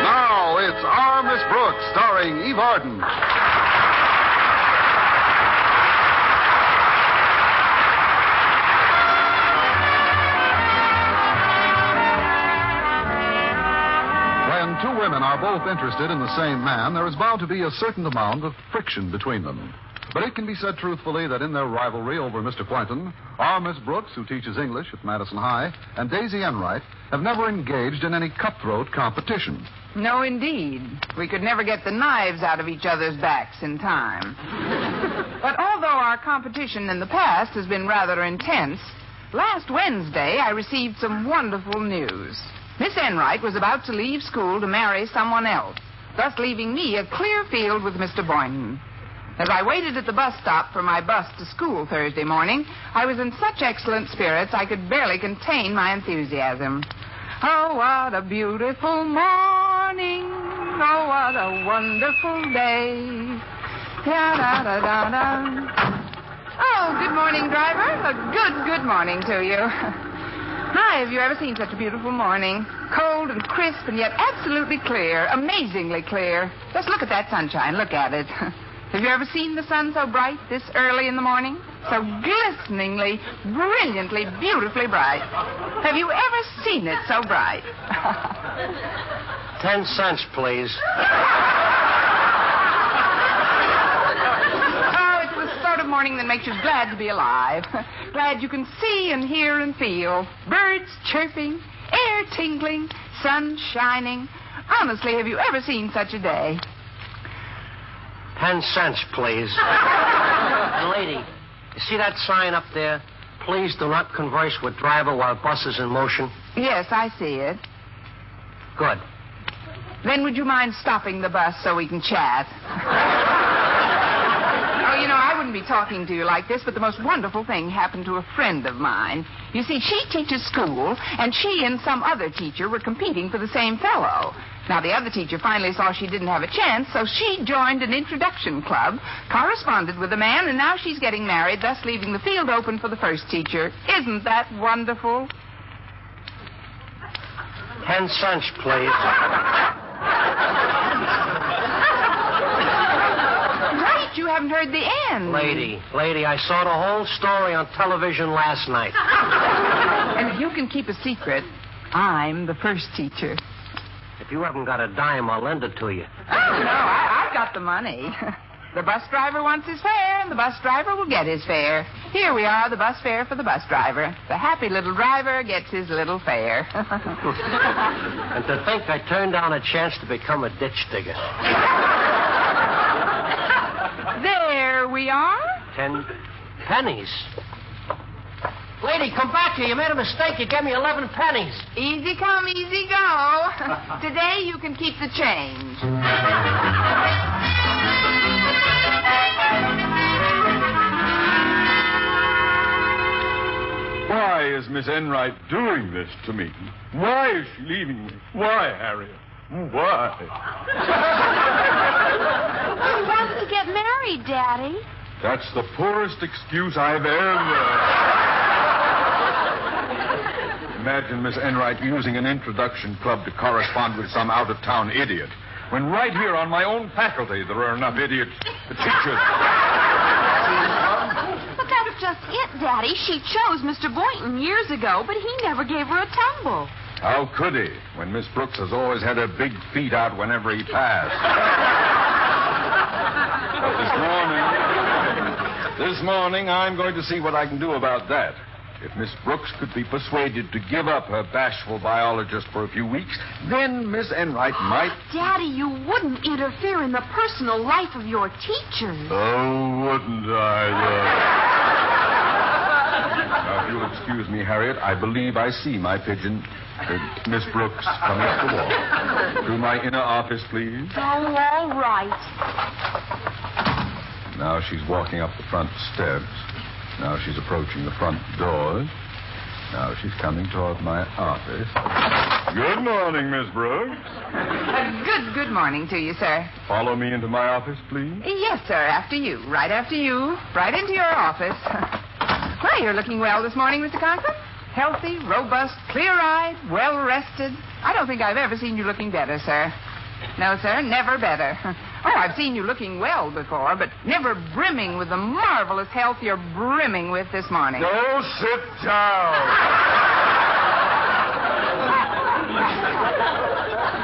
Now it's Our Miss Brooks, starring Eve Arden. When two women are both interested in the same man, there is bound to be a certain amount of friction between them. But it can be said truthfully that in their rivalry over Mr. Quentin, our Miss Brooks, who teaches English at Madison High, and Daisy Enright have never engaged in any cutthroat competition. No, indeed. We could never get the knives out of each other's backs in time. But although our competition in the past has been rather intense, last Wednesday I received some wonderful news. Miss Enright was about to leave school to marry someone else, thus leaving me a clear field with Mr. Boynton. As I waited at the bus stop for my bus to school Thursday morning, I was in such excellent spirits I could barely contain my enthusiasm. Oh, what a beautiful morning. Oh, what a wonderful day. Da-da-da-da-da. Oh, good morning, driver. A good morning to you. Hi, have you ever seen such a beautiful morning? Cold and crisp and yet absolutely clear, amazingly clear. Just look at that sunshine. Look at it. Have you ever seen the sun so bright this early in the morning? So glisteningly, brilliantly, beautifully bright. Have you ever seen it so bright? 10 cents, please. Oh, it's the sort of morning that makes you glad to be alive. Glad you can see and hear and feel. Birds chirping, air tingling, sun shining. Honestly, have you ever seen such a day? 10 cents, please. And lady, you see that sign up there? Please do not converse with driver while bus is in motion. Yes, I see it. Good. Then would you mind stopping the bus so we can chat? Oh, you know, I wouldn't be talking to you like this, but the most wonderful thing happened to a friend of mine. You see, she teaches school, and she and some other teacher were competing for the same fellow. Now, the other teacher finally saw she didn't have a chance, so she joined an introduction club, corresponded with the man, and now she's getting married, thus leaving the field open for the first teacher. Isn't that wonderful? 10 cents, please. Right, you haven't heard the end. Lady, I saw the whole story on television last night. And if you can keep a secret, I'm the first teacher. If you haven't got a dime, I'll lend it to you. Oh, no, I've got the money. The bus driver wants his fare, and the bus driver will get his fare. Here we are, the bus fare for the bus driver. The happy little driver gets his little fare. And to think I turned down a chance to become a ditch digger. There we are. 10 pennies. Lady, come back here. You made a mistake. You gave me 11 pennies. Easy come, easy go. Today you can keep the change. Why is Miss Enright doing this to me? Why is she leaving me? Why, Harriet? Why? He wants to get married, Daddy. That's the poorest excuse I've ever... Imagine Miss Enright using an introduction club to correspond with some out-of-town idiot, when right here on my own faculty there are enough idiots to teach us. But that's just it, Daddy. She chose Mr. Boynton years ago, but he never gave her a tumble. How could he, when Miss Brooks has always had her big feet out whenever he passed? But this morning, I'm going to see what I can do about that. If Miss Brooks could be persuaded to give up her bashful biologist for a few weeks, then Miss Enright might... Daddy, you wouldn't interfere in the personal life of your teachers. Oh, wouldn't I, Now, if you'll excuse me, Harriet, I believe I see my pigeon, Miss Brooks, coming up the wall. Through my inner office, please. Oh, all right. Now she's walking up the front steps. Now she's approaching the front doors. Now she's coming toward my office. Good morning, Miss Brooks. Good morning to you, sir. Follow me into my office, please. Yes, sir, after you. Right after you. Right into your office. Well, you're looking well this morning, Mr. Conklin. Healthy, robust, clear-eyed, well-rested. I don't think I've ever seen you looking better, sir. No, sir, never better. Oh, I've seen you looking well before, but never brimming with the marvelous health you're brimming with this morning. Go sit down.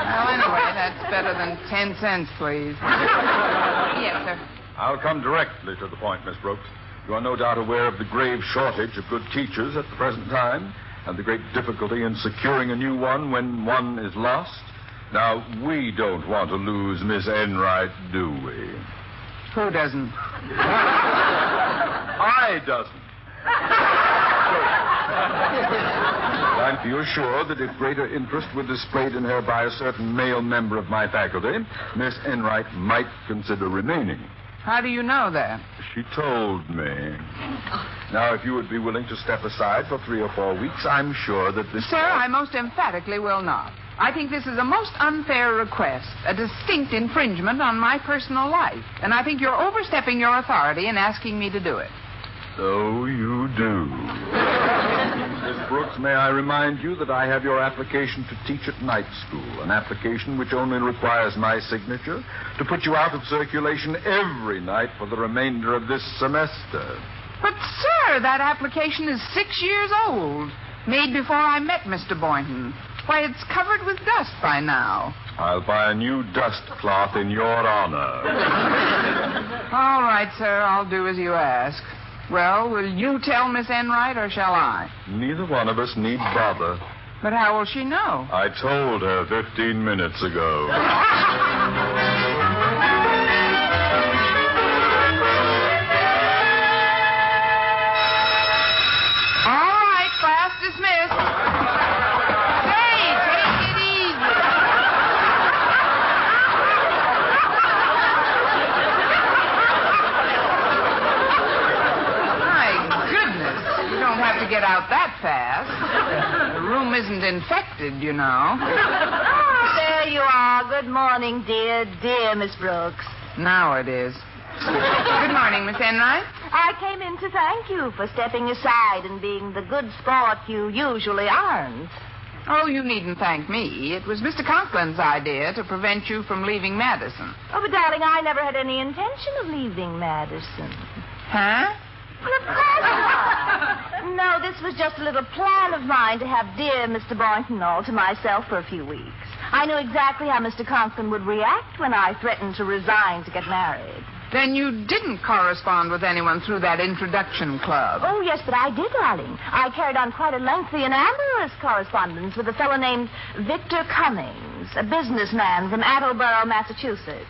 Well, anyway, that's better than 10 cents, please. Yes, sir. I'll come directly to the point, Miss Brooks. You are no doubt aware of the grave shortage of good teachers at the present time, and the great difficulty in securing a new one when one is lost. Now, we don't want to lose Miss Enright, do we? Who doesn't? I doesn't. I feel sure that if greater interest were displayed in her by a certain male member of my faculty, Miss Enright might consider remaining. How do you know that? She told me. Now, if you would be willing to step aside for 3 or 4 weeks, I'm sure that this... Sir, I most emphatically will not. I think this is a most unfair request, a distinct infringement on my personal life. And I think you're overstepping your authority in asking me to do it. So you do. Miss Brooks, may I remind you that I have your application to teach at night school, an application which only requires my signature to put you out of circulation every night for the remainder of this semester. But, sir, that application is 6 years old, made before I met Mr. Boynton. Why, it's covered with dust by now. I'll buy a new dust cloth in your honor. All right, sir, I'll do as you ask. Well, will you tell Miss Enright, or shall I? Neither one of us need bother. But how will she know? I told her 15 minutes ago. All right, class dismissed. Hey, take it easy. My goodness, you don't have to get out that fast. The room isn't infected, you know. There you are. Good morning, dear Miss Brooks. Now it is. Good morning, Miss Enright. I came in to thank you for stepping aside and being the good sport you usually aren't. Oh, you needn't thank me. It was Mr. Conklin's idea to prevent you from leaving Madison. Oh, but darling, I never had any intention of leaving Madison. Huh? Well, of course not. No, this was just a little plan of mine to have dear Mr. Boynton all to myself for a few weeks. I knew exactly how Mr. Conklin would react when I threatened to resign to get married. Then you didn't correspond with anyone through that introduction club. Oh, yes, but I did, darling. I carried on quite a lengthy and amorous correspondence with a fellow named Victor Cummings, a businessman from Attleboro, Massachusetts.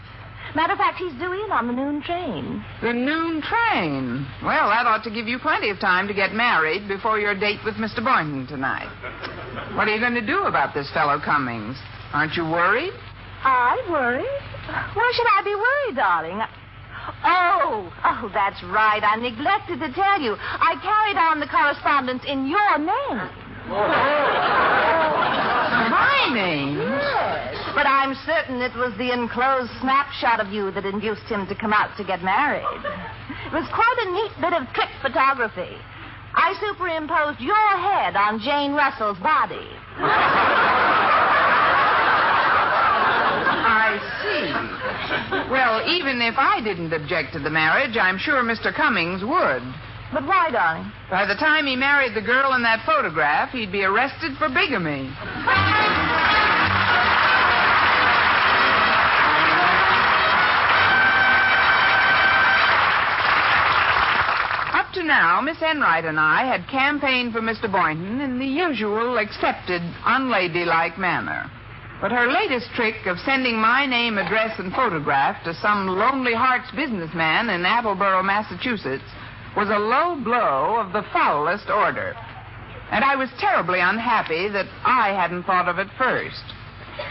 Matter of fact, he's due in on the noon train. The noon train? Well, that ought to give you plenty of time to get married before your date with Mr. Boynton tonight. What are you going to do about this fellow Cummings? Aren't you worried? I worried? Why should I be worried, darling? Oh, that's right. I neglected to tell you. I carried on the correspondence in your name. My name? Yes. But I'm certain it was the enclosed snapshot of you that induced him to come out to get married. It was quite a neat bit of trick photography. I superimposed your head on Jane Russell's body. I see. Well, even if I didn't object to the marriage, I'm sure Mr. Cummings would. But why, darling? By the time he married the girl in that photograph, he'd be arrested for bigamy. Up to now, Miss Enright and I had campaigned for Mr. Boynton in the usual, accepted, unladylike manner. But her latest trick of sending my name, address, and photograph to some lonely hearts businessman in Attleboro, Massachusetts, was a low blow of the foulest order. And I was terribly unhappy that I hadn't thought of it first.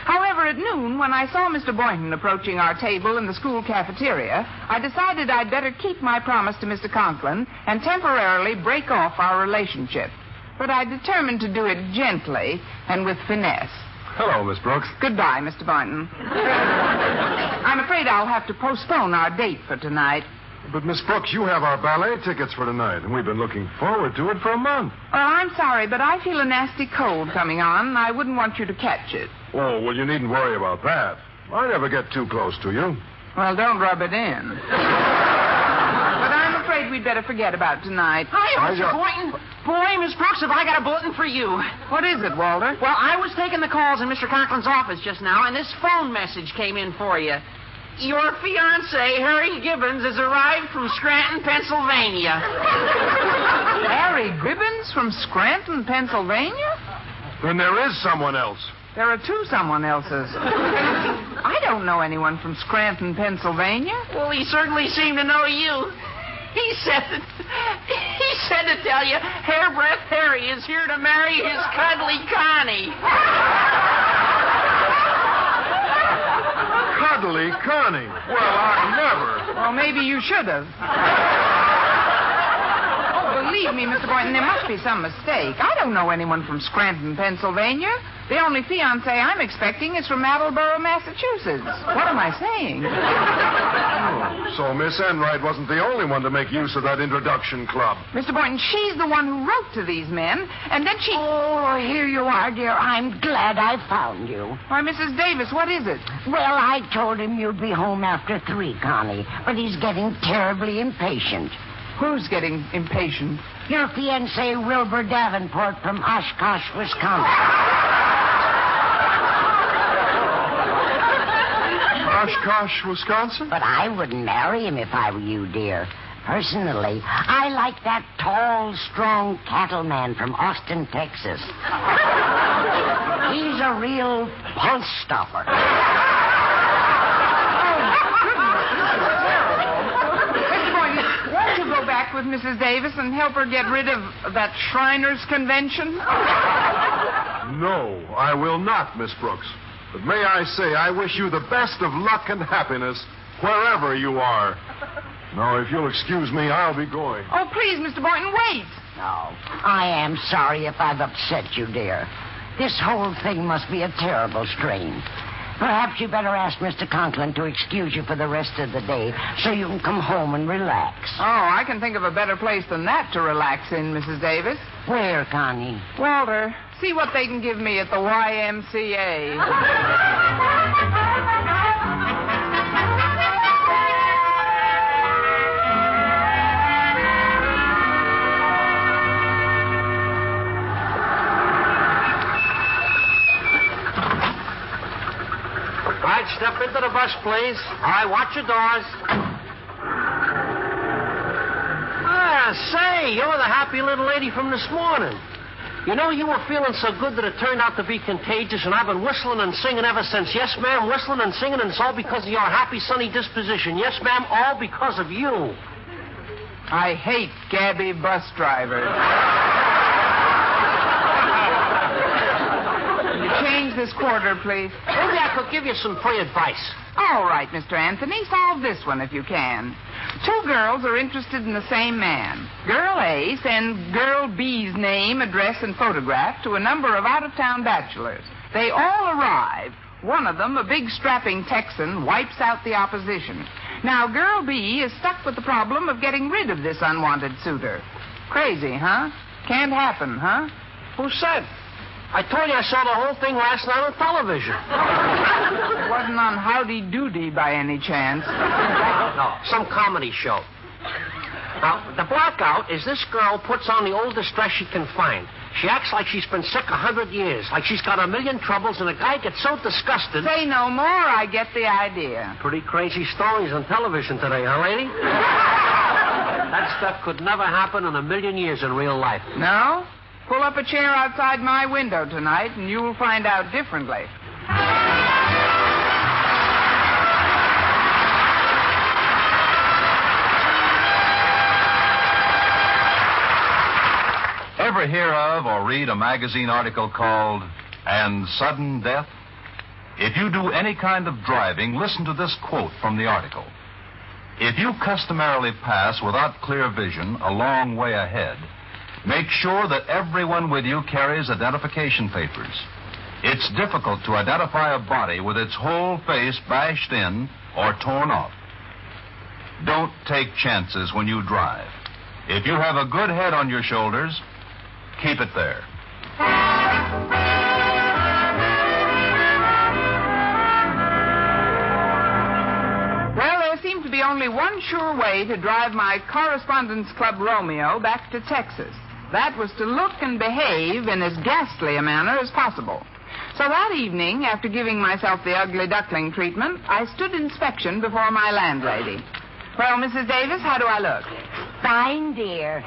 However, at noon, when I saw Mr. Boynton approaching our table in the school cafeteria, I decided I'd better keep my promise to Mr. Conklin and temporarily break off our relationship. But I determined to do it gently and with finesse. Hello, Miss Brooks. Goodbye, Mr. Boynton. I'm afraid I'll have to postpone our date for tonight. But, Miss Brooks, you have our ballet tickets for tonight, and we've been looking forward to it for a month. Well, I'm sorry, but I feel a nasty cold coming on, and I wouldn't want you to catch it. Oh, well, you needn't worry about that. I never get too close to you. Well, don't rub it in. But I'm afraid we'd better forget about tonight. Hi, Mr. Boynton. Boy, Miss Brooks, have I got a bulletin for you. What is it, Walter? Well, I was taking the calls in Mr. Conklin's office just now, and this phone message came in for you. Your fiancé, Harry Gibbons, has arrived from Scranton, Pennsylvania. Harry Gibbons from Scranton, Pennsylvania? Then there is someone else. There are two someone else's. I don't know anyone from Scranton, Pennsylvania. Well, he certainly seemed to know you. He said to tell you, Hairbreadth Harry is here to marry his cuddly Connie. Cuddly Connie. Well, I never. Well, maybe you should have. Oh, believe me, Mr. Boynton, there must be some mistake. I don't know anyone from Scranton, Pennsylvania. The only fiancé I'm expecting is from Attleboro, Massachusetts. What am I saying? Oh, so Miss Enright wasn't the only one to make use of that introduction club. Mr. Boynton, she's the one who wrote to these men, and then she... Oh, here you are, dear. I'm glad I found you. Why, Mrs. Davis, what is it? Well, I told him you'd be home after 3, Connie, but he's getting terribly impatient. Who's getting impatient? Your fiancé, Wilbur Davenport from Oshkosh, Wisconsin. Oshkosh, Wisconsin? But I wouldn't marry him if I were you, dear. Personally, I like that tall, strong cattleman from Austin, Texas. He's a real pulse stopper. Mr. Boynton, won't you go back with Mrs. Davis and help her get rid of that Shriners Convention? No, I will not, Miss Brooks. But may I say, I wish you the best of luck and happiness wherever you are. Now, if you'll excuse me, I'll be going. Oh, please, Mr. Boynton, wait. No, I am sorry if I've upset you, dear. This whole thing must be a terrible strain. Perhaps you better ask Mr. Conklin to excuse you for the rest of the day so you can come home and relax. Oh, I can think of a better place than that to relax in, Mrs. Davis. Where, Connie? Walter, see what they can give me at the YMCA. All right, step into the bus, please. All right, watch your doors. Say, you're the happy little lady from this morning. You know, you were feeling so good that it turned out to be contagious, and I've been whistling and singing ever since. Yes, ma'am, whistling and singing, and it's all because of your happy, sunny disposition. Yes, ma'am, all because of you. I hate gabby bus drivers. Can you change this quarter, please? Maybe I could give you some free advice. All right, Mr. Anthony, solve this one if you can. 2 girls are interested in the same man. Girl A sends girl B's name, address, and photograph to a number of out-of-town bachelors. They all arrive. One of them, a big strapping Texan, wipes out the opposition. Now, girl B is stuck with the problem of getting rid of this unwanted suitor. Crazy, huh? Can't happen, huh? Who said? I told you I saw the whole thing last night on television. It wasn't on Howdy Doody by any chance. No, some comedy show. Now, the blackout is this girl puts on the oldest dress she can find. She acts like she's been sick 100 years, like she's got a million troubles, and the guy gets so disgusted. Say no more, I get the idea. Pretty crazy stories on television today, huh, lady? That stuff could never happen in a million years in real life. No? Pull up a chair outside my window tonight, and you'll find out differently. Ever hear of or read a magazine article called And Sudden Death? If you do any kind of driving, listen to this quote from the article. If you customarily pass without clear vision a long way ahead, make sure that everyone with you carries identification papers. It's difficult to identify a body with its whole face bashed in or torn off. Don't take chances when you drive. If you have a good head on your shoulders, keep it there. Well, there seemed to be only one sure way to drive my Correspondence Club Romeo back to Texas. That was to look and behave in as ghastly a manner as possible. So that evening, after giving myself the ugly duckling treatment, I stood inspection before my landlady. Well, Mrs. Davis, how do I look? Fine, dear.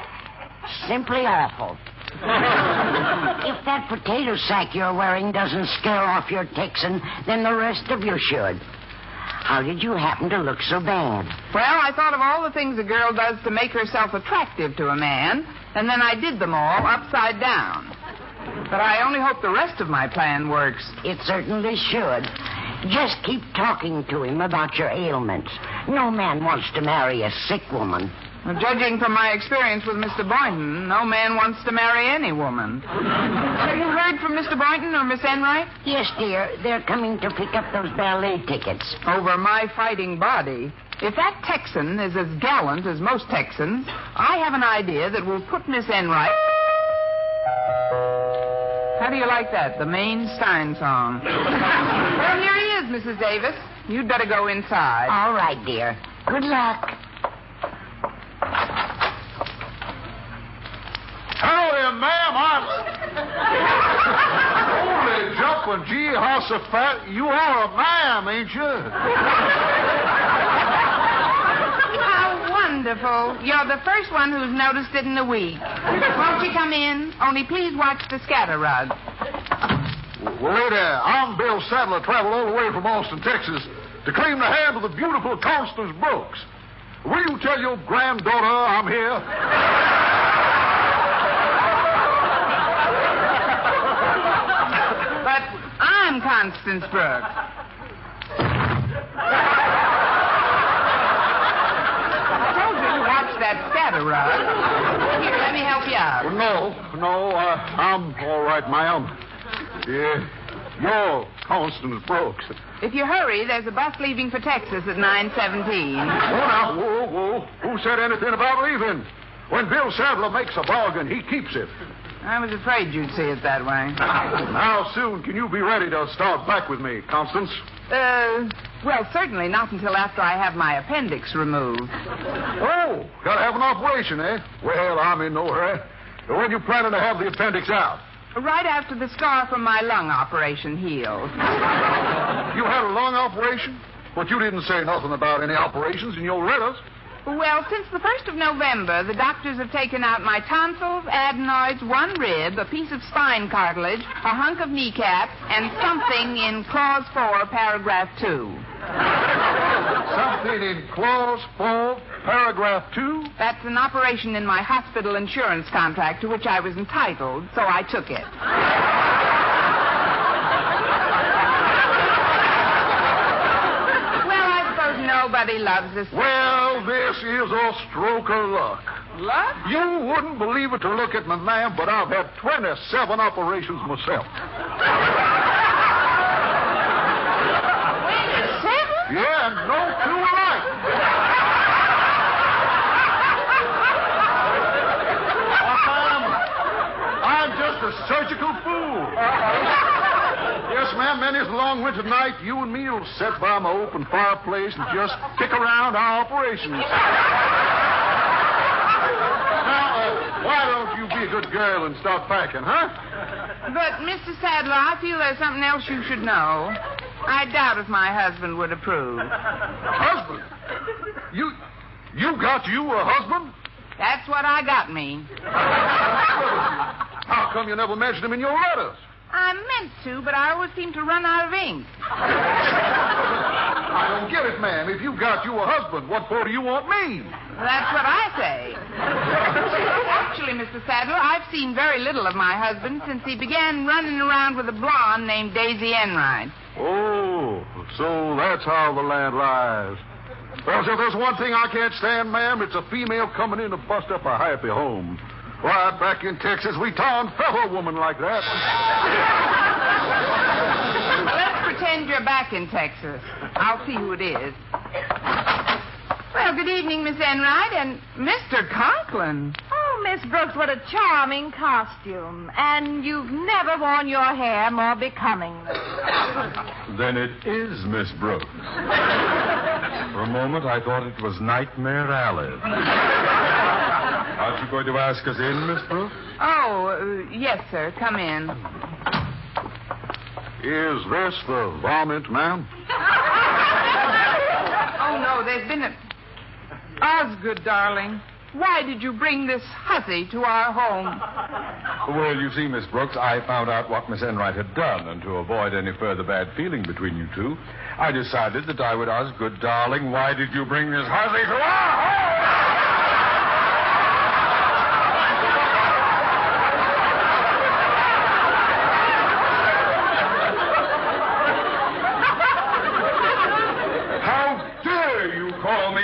Simply awful. If that potato sack you're wearing doesn't scare off your Texan, then the rest of you should. How did you happen to look so bad? Well, I thought of all the things a girl does to make herself attractive to a man, and then I did them all upside down. But I only hope the rest of my plan works. It certainly should. Just keep talking to him about your ailments. No man wants to marry a sick woman. Well, judging from my experience with Mr. Boynton, no man wants to marry any woman. Have you heard from Mr. Boynton or Miss Enright? Yes, dear. They're coming to pick up those ballet tickets. Over my fighting body. If that Texan is as gallant as most Texans, I have an idea that will put Miss Enright... How do you like that? The Maine Stein song. Well, here he is, Mrs. Davis. You'd better go inside. All right, dear. Good luck. Hello there, ma'am. Holy jumping gee, Hossafat. You are a ma'am, ain't you? How wonderful. You're the first one who's noticed it in a week. Won't you come in? Only please watch the scatter rug. Well, lady, I'm Bill Sadler, traveled all the way from Austin, Texas, to claim the hand of the beautiful Constance Brooks. Will you tell your granddaughter I'm here? But I'm Constance Brooks. I told you to watch that scatter rug. Here, let me help you out. Well, no, I'm all right, ma'am. Yeah, you're Constance Brooks. If you hurry, there's a bus leaving for Texas at 9:17. Oh, now, whoa. Who said anything about leaving? When Bill Sadler makes a bargain, he keeps it. I was afraid you'd see it that way. How soon can you be ready to start back with me, Constance? Well, certainly not until after I have my appendix removed. Oh, gotta have an operation, eh? Well, I'm in no hurry. When you planning to have the appendix out? Right after the scar from my lung operation heals. You had a lung operation? But you didn't say nothing about any operations in your letters. Well, since the 1st of November, the doctors have taken out my tonsils, adenoids, one rib, a piece of spine cartilage, a hunk of kneecap, and something in Clause 4, Paragraph 2. Something in Clause 4, Paragraph 2? That's an operation in my hospital insurance contract to which I was entitled, so I took it. Nobody loves this. Well, this is a stroke of luck. Luck? You wouldn't believe it to look at me, ma'am, but I've had 27 operations myself. 27? Yeah, and no two alike. I'm just a surgical fool. Yes, ma'am, many's a long winter night. You and me will sit by my open fireplace and just kick around our operations. Now, why don't you be a good girl and start packing, huh? But, Mr. Sadler, I feel there's something else you should know. I doubt if my husband would approve. Husband? You got you a husband? That's what I got me. How come you never mentioned him in your letters? I meant to, but I always seem to run out of ink. I don't get it, ma'am. If you got you a husband, what for do you want me? That's what I say. Actually, Mr. Sadler, I've seen very little of my husband since he began running around with a blonde named Daisy Enright. Oh, so that's how the land lies. Well, if there's one thing I can't stand, ma'am, it's a female coming in to bust up a happy home. Why, back in Texas, we town fell a woman like that. Let's pretend you're back in Texas. I'll see who it is. Well, Well, good evening, Miss Enright and Mr. Conklin. Oh, Miss Brooks, what a charming costume. And you've never worn your hair more becomingly. Then it is Miss Brooks. For a moment, I thought it was Nightmare Alley. Aren't you going to ask us in, Miss Brooks? Oh, yes, sir. Come in. Is this the vomit, ma'am? Oh, no, there's been a... Osgood, darling, why did you bring this hussy to our home? Well, you see, Miss Brooks, I found out what Miss Enright had done, and to avoid any further bad feeling between you two, I decided that I would ask, good darling, why did you bring this hussy to our home?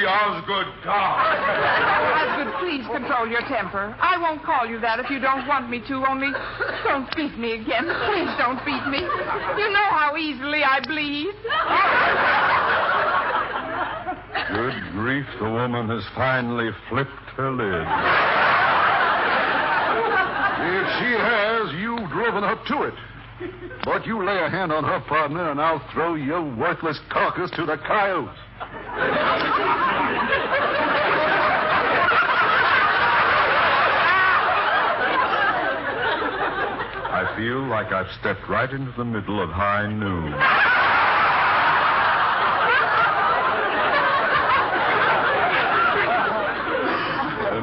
Osgood, Osgood, please control your temper. I won't call you that if you don't want me to, only don't beat me again. Please don't beat me. You know how easily I bleed. Good grief, the woman has finally flipped her lid. If she has, you've driven her to it. But you lay a hand on her partner, and I'll throw your worthless carcass to the coyotes. I feel like I've stepped right into the middle of high noon.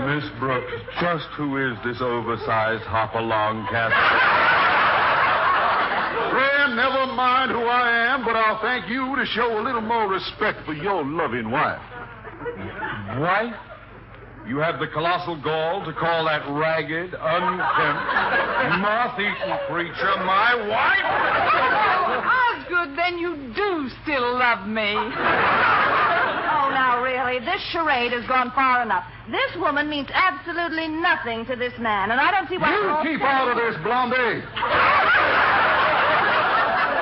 Miss Brooks, just who is this oversized hop-along cat? Friend, never mind who I am, but I'll thank you to show a little more respect for your loving wife. Wife? You have the colossal gall to call that ragged, unkempt, moth-eaten creature my wife? Oh, Osgood, then you do still love me. Oh, now, really, this charade has gone far enough. This woman means absolutely nothing to this man, and I don't see why... You keep out of this, Blondie.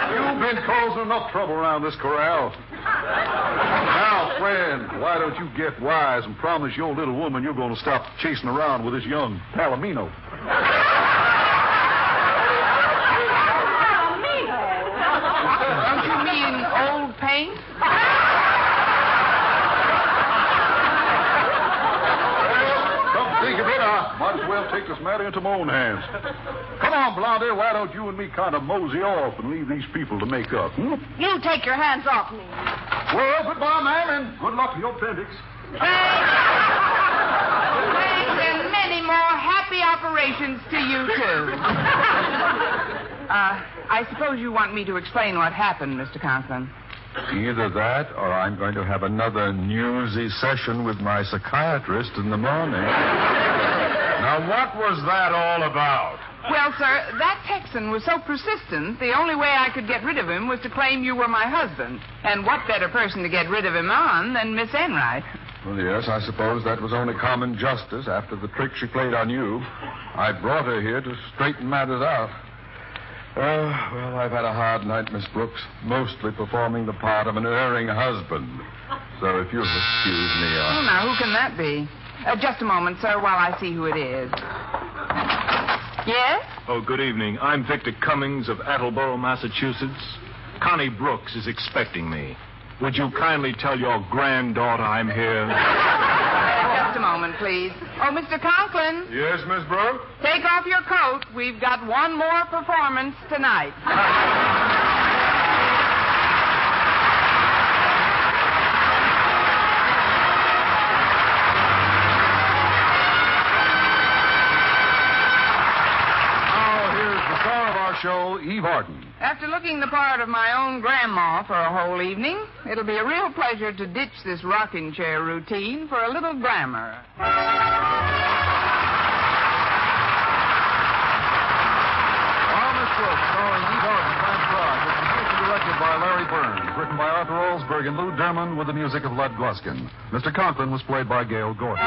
You've been causing enough trouble around this corral. Now, friend, why don't you get wise and promise your little woman you're going to stop chasing around with this young Palomino? Palomino? Don't you mean old paint? Think of it, I might as well take this matter into my own hands. Come on, Blondie, why don't you and me kind of mosey off and leave these people to make up? You take your hands off me. Well, goodbye, ma'am, and good luck to your appendix. Thanks, and many more happy operations to you, too. I suppose you want me to explain what happened, Mr. Conklin. Either that, or I'm going to have another newsy session with my psychiatrist in the morning. Now, what was that all about? Well, sir, that Texan was so persistent, the only way I could get rid of him was to claim you were my husband. And what better person to get rid of him on than Miss Enright? Well, yes, I suppose that was only common justice after the trick she played on you. I brought her here to straighten matters out. Well, I've had a hard night, Miss Brooks, mostly performing the part of an erring husband. So if you'll excuse me, Oh, now, who can that be? Just a moment, sir, while I see who it is. Yes? Oh, good evening. I'm Victor Cummings of Attleboro, Massachusetts. Connie Brooks is expecting me. Would you kindly tell your granddaughter I'm here? Just a moment, please. Oh, Mr. Conklin. Yes, Miss Brooks? Take off your coat. We've got one more performance tonight. Show, Eve Arden. After looking the part of my own grandma for a whole evening, it'll be a real pleasure to ditch this rocking chair routine for a little glamour. Miss Brooks, starring Eve Arden, Frank Clark, was produced and directed by Larry Burns, written by Arthur Olsberg and Lou Derman with the music of Lud Gluskin. Mr. Conklin was played by Gail Gordon.